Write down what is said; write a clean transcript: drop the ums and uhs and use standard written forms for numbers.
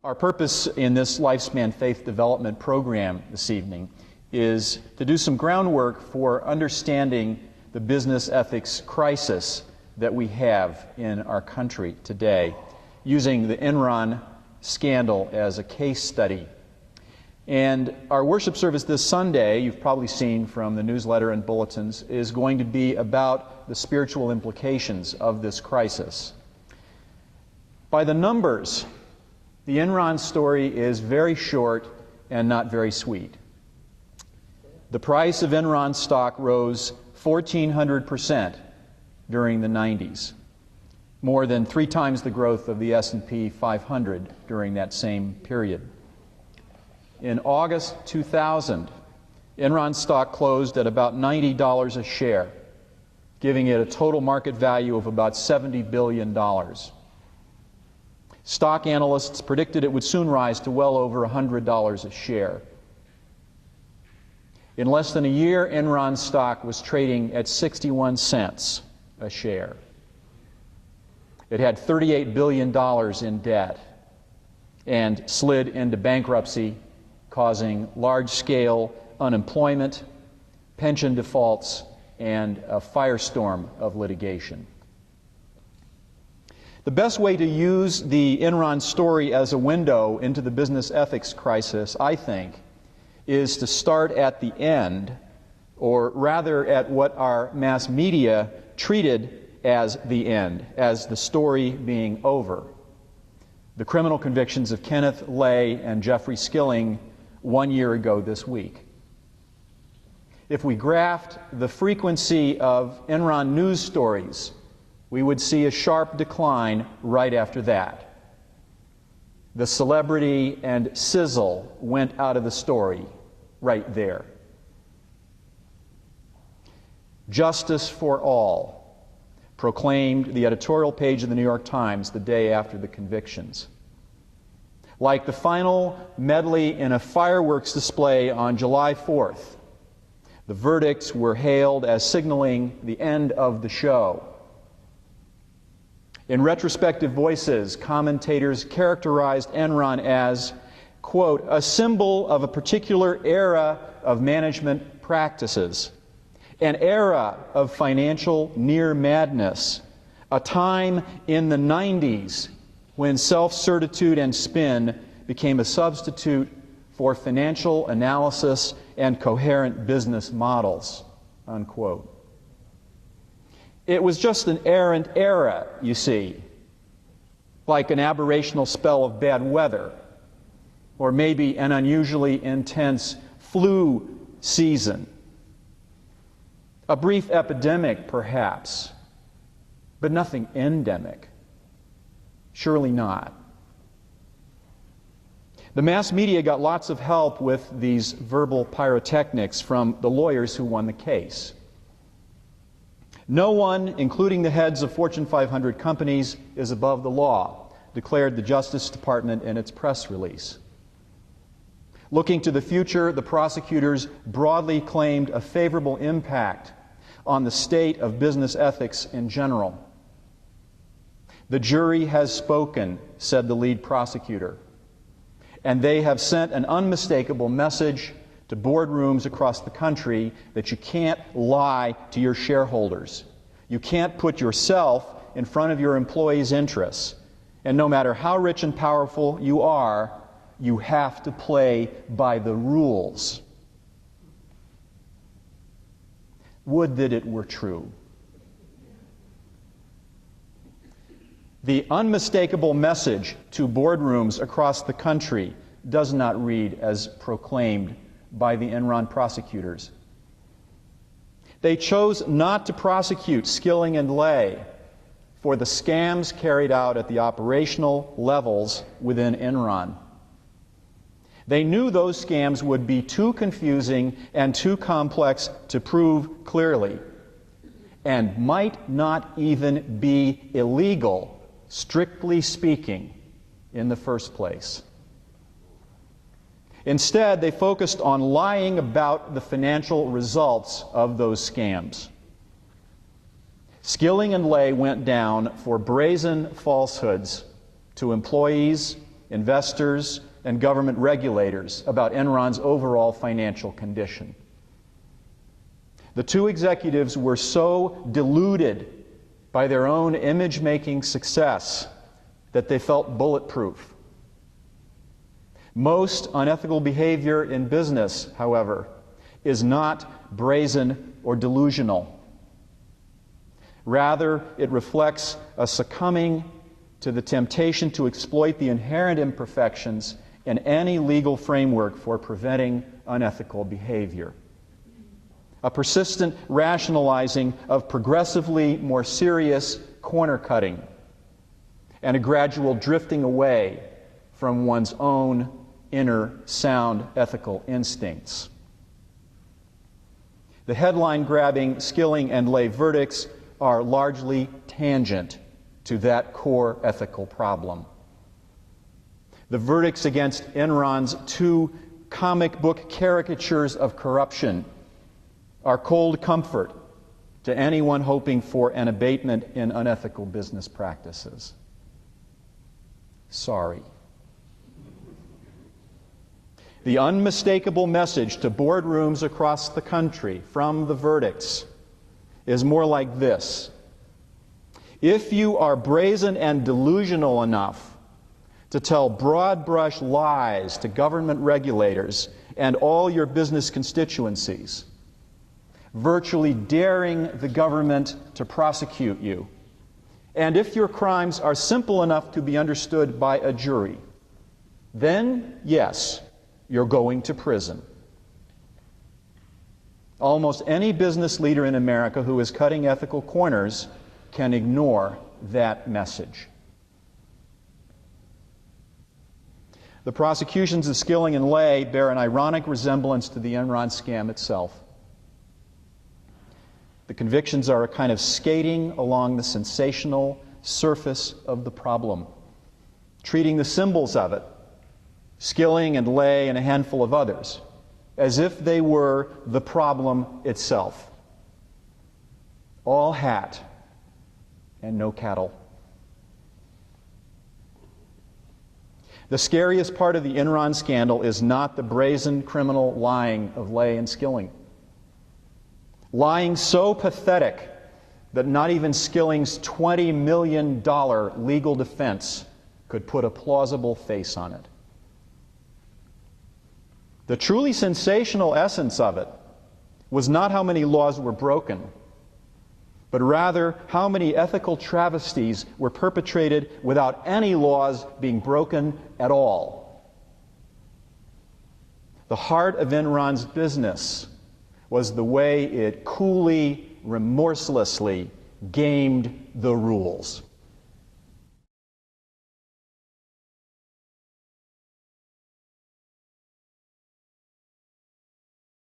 Our purpose in this Lifespan Faith Development program this evening is to do some groundwork for understanding the business ethics crisis that we have in our country today, using the Enron scandal as a case study. And our worship service this Sunday, you've probably seen from the newsletter and bulletins, is going to be about the spiritual implications of this crisis. By the numbers, the Enron story is very short and not very sweet. The price of Enron stock rose 1,400% during the 90s, more than 3 times the growth of the S&P 500 during that same period. In August 2000, Enron stock closed at about $90 a share, giving it a total market value of about $70 billion. Stock analysts predicted it would soon rise to well over $100 a share. In less than a year, Enron stock was trading at 61 cents a share. It had $38 billion in debt and slid into bankruptcy, causing large-scale unemployment, pension defaults, and a firestorm of litigation. The best way to use the Enron story as a window into the business ethics crisis, I think, is to start at the end, or rather at what our mass media treated as the end, as the story being over. The criminal convictions of Kenneth Lay and Jeffrey Skilling 1 year ago this week. If we graphed the frequency of Enron news stories, we would see a sharp decline right after that. The celebrity and sizzle went out of the story right there. Justice for all, proclaimed the editorial page of the New York Times the day after the convictions. Like the final medley in a fireworks display on July 4th, the verdicts were hailed as signaling the end of the show. In retrospective voices, commentators characterized Enron as, quote, a symbol of a particular era of management practices, an era of financial near madness, a time in the 90s when self-certitude and spin became a substitute for financial analysis and coherent business models, unquote. It was just an errant era, you see, like an aberrational spell of bad weather, or maybe an unusually intense flu season. A brief epidemic, perhaps, but nothing endemic. Surely not. The mass media got lots of help with these verbal pyrotechnics from the lawyers who won the case. No one, including the heads of Fortune 500 companies, is above the law, declared the Justice Department in its press release. Looking to the future, the prosecutors broadly claimed a favorable impact on the state of business ethics in general. The jury has spoken, said the lead prosecutor, and they have sent an unmistakable message to boardrooms across the country that you can't lie to your shareholders. You can't put yourself in front of your employees' interests. And no matter how rich and powerful you are, you have to play by the rules. Would that it were true. The unmistakable message to boardrooms across the country does not read as proclaimed by the Enron prosecutors. They chose not to prosecute Skilling and Lay for the scams carried out at the operational levels within Enron. They knew those scams would be too confusing and too complex to prove clearly, and might not even be illegal, strictly speaking, in the first place. Instead, they focused on lying about the financial results of those scams. Skilling and Lay went down for brazen falsehoods to employees, investors, and government regulators about Enron's overall financial condition. The two executives were so deluded by their own image-making success that they felt bulletproof. Most unethical behavior in business, however, is not brazen or delusional. Rather, it reflects a succumbing to the temptation to exploit the inherent imperfections in any legal framework for preventing unethical behavior. A persistent rationalizing of progressively more serious corner cutting, and a gradual drifting away from one's own inner sound ethical instincts. The headline-grabbing skilling and lay verdicts are largely tangent to that core ethical problem. The verdicts against Enron's two comic book caricatures of corruption are cold comfort to anyone hoping for an abatement in unethical business practices. Sorry. The unmistakable message to boardrooms across the country from the verdicts is more like this: if you are brazen and delusional enough to tell broad-brush lies to government regulators and all your business constituencies, virtually daring the government to prosecute you, and if your crimes are simple enough to be understood by a jury, then, yes, you're going to prison. Almost any business leader in America who is cutting ethical corners can ignore that message. The prosecutions of Skilling and Lay bear an ironic resemblance to the Enron scam itself. The convictions are a kind of skating along the sensational surface of the problem, treating the symbols of it, Skilling and Lay and a handful of others, as if they were the problem itself. All hat and no cattle. The scariest part of the Enron scandal is not the brazen criminal lying of Lay and Skilling. Lying so pathetic that not even Skilling's $20 million legal defense could put a plausible face on it. The truly sensational essence of it was not how many laws were broken, but rather how many ethical travesties were perpetrated without any laws being broken at all. The heart of Enron's business was the way it coolly, remorselessly gamed the rules.